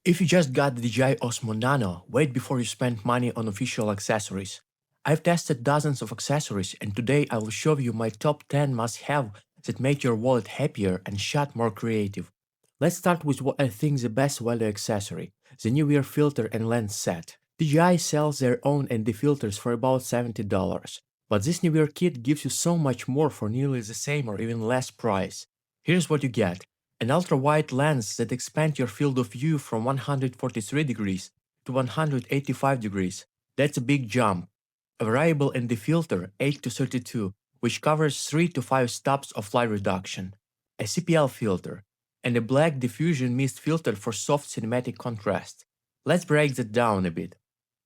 If you just got the DJI Osmo Nano, wait before you spend money on official accessories. I've tested dozens of accessories and today I will show you my top 10 must-have that make your wallet happier and shot more creative. Let's start with what I think is the best value accessory, the NEEWER filter and lens set. DJI sells their own ND filters for about $70, but this NEEWER kit gives you so much more for nearly the same or even less price. Here's what you get. An ultra-wide lens that expands your field of view from 143 degrees to 185 degrees. That's a big jump. A variable ND filter 8 to 32, which covers 3 to 5 stops of light reduction. A CPL filter, and a black diffusion mist filter for soft cinematic contrast. Let's break that down a bit.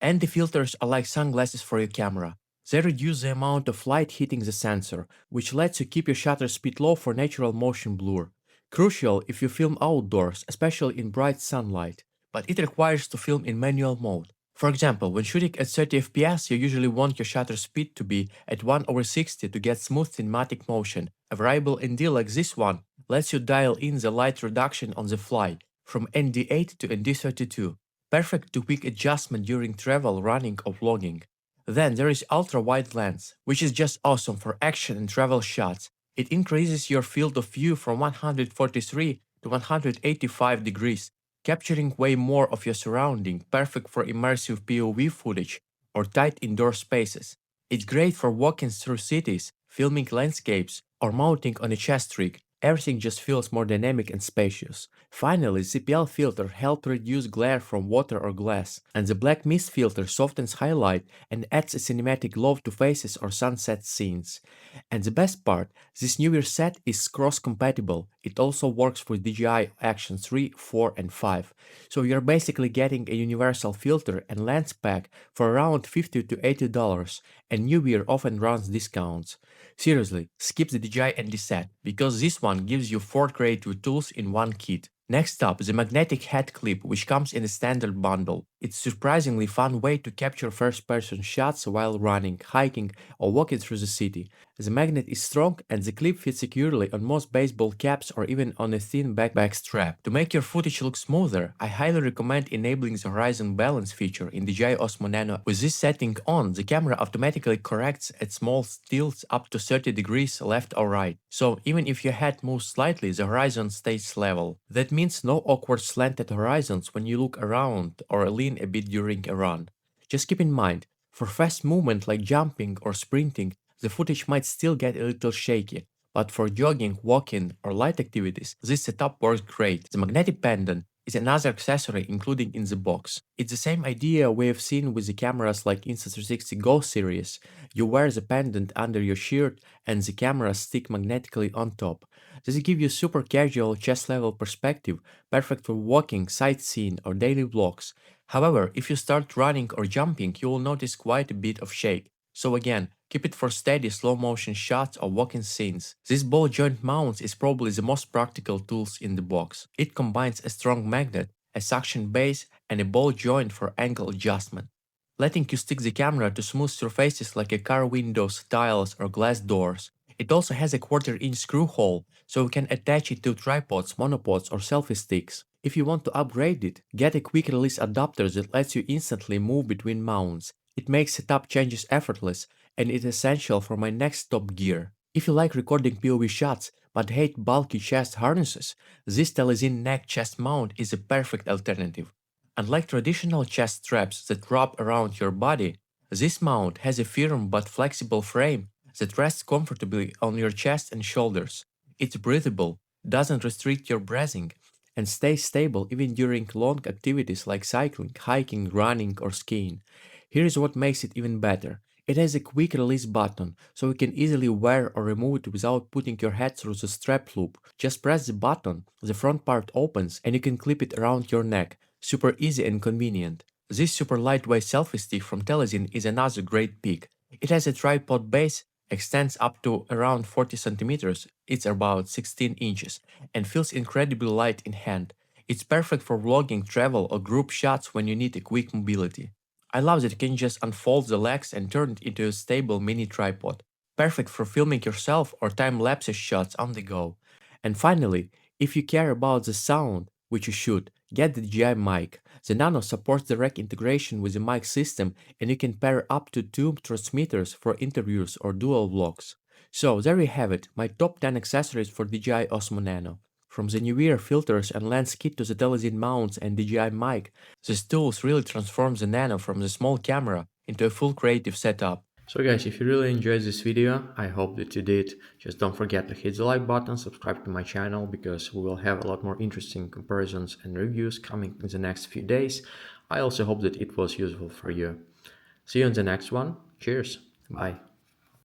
ND filters are like sunglasses for your camera. They reduce the amount of light hitting the sensor, which lets you keep your shutter speed low for natural motion blur. Crucial if you film outdoors, especially in bright sunlight, but it requires to film in manual mode. For example, when shooting at 30 fps, you usually want your shutter speed to be at 1/60 to get smooth cinematic motion. A variable ND like this one lets you dial in the light reduction on the fly, from ND8 to ND32. Perfect to quick adjustment during travel, running, or vlogging. Then there is ultra-wide lens, which is just awesome for action and travel shots. It increases your field of view from 143 to 185 degrees, capturing way more of your surrounding, perfect for immersive POV footage or tight indoor spaces. It's great for walking through cities, filming landscapes, or mounting on a chest rig. Everything just feels more dynamic and spacious. Finally, the CPL filter helps reduce glare from water or glass, and the black mist filter softens highlight and adds a cinematic glow to faces or sunset scenes. And the best part, this newer set is cross-compatible. It also works with DJI Action 3, 4, and 5. So you're basically getting a universal filter and lens pack for around $50 to $80, and NEEWER often runs discounts. Seriously, skip the DJI ND set, because this one gives you 4 creative tools in one kit. Next up, the magnetic head clip, which comes in a standard bundle. It's a surprisingly fun way to capture first-person shots while running, hiking, or walking through the city. The magnet is strong and the clip fits securely on most baseball caps or even on a thin backpack strap. To make your footage look smoother, I highly recommend enabling the horizon balance feature in DJI Osmo Nano. With this setting on, the camera automatically corrects at small tilts up to 30 degrees left or right. So even if your head moves slightly, the horizon stays level. That means no awkward slanted horizons when you look around or lean a bit during a run. Just keep in mind, for fast movement like jumping or sprinting, the footage might still get a little shaky, but for jogging, walking, or light activities, this setup works great. The magnetic pendant is another accessory included in the box. It's the same idea we have seen with the cameras like Insta360 Go series. You wear the pendant under your shirt and the cameras stick magnetically on top. This gives you super casual chest level perspective, perfect for walking, sightseeing, or daily vlogs. However, if you start running or jumping, you will notice quite a bit of shake. So again, keep it for steady slow motion shots or walking scenes. This ball joint mount is probably the most practical tools in the box. It combines a strong magnet, a suction base, and a ball joint for angle adjustment, letting you stick the camera to smooth surfaces like a car windows, tiles, or glass doors. It also has a 1/4-inch screw hole, so you can attach it to tripods, monopods, or selfie sticks. If you want to upgrade it, get a quick release adapter that lets you instantly move between mounts. It makes setup changes effortless, and it's essential for my next top gear. If you like recording POV shots but hate bulky chest harnesses, this Telesine neck chest mount is a perfect alternative. Unlike traditional chest straps that wrap around your body, this mount has a firm but flexible frame that rests comfortably on your chest and shoulders. It's breathable, doesn't restrict your breathing, and stays stable even during long activities like cycling, hiking, running, or skiing. Here is what makes it even better. It has a quick release button, so you can easily wear or remove it without putting your head through the strap loop. Just press the button, the front part opens, and you can clip it around your neck. Super easy and convenient. This super lightweight selfie stick from Telesin is another great pick. It has a tripod base, extends up to around 40 centimeters, it's about 16 inches, and feels incredibly light in hand. It's perfect for vlogging, travel, or group shots when you need a quick mobility. I love that you can just unfold the legs and turn it into a stable mini tripod. Perfect for filming yourself or time-lapse shots on the go. And finally, if you care about the sound, which you should, Get the DJI mic. The Nano supports direct integration with the mic system, and you can pair up to two transmitters for interviews or dual vlogs. So there you have it, my top 10 accessories for DJI Osmo Nano. From the NEEWER filters and lens kit to the Telesin mounts and DJI mic, these tools really transform the Nano from the small camera into a full creative setup. So guys, if you really enjoyed this video, I hope that you did. Just don't forget to hit the like button, subscribe to my channel, because we will have a lot more interesting comparisons and reviews coming in the next few days. I also hope that it was useful for you. See you in the next one. Cheers. Bye.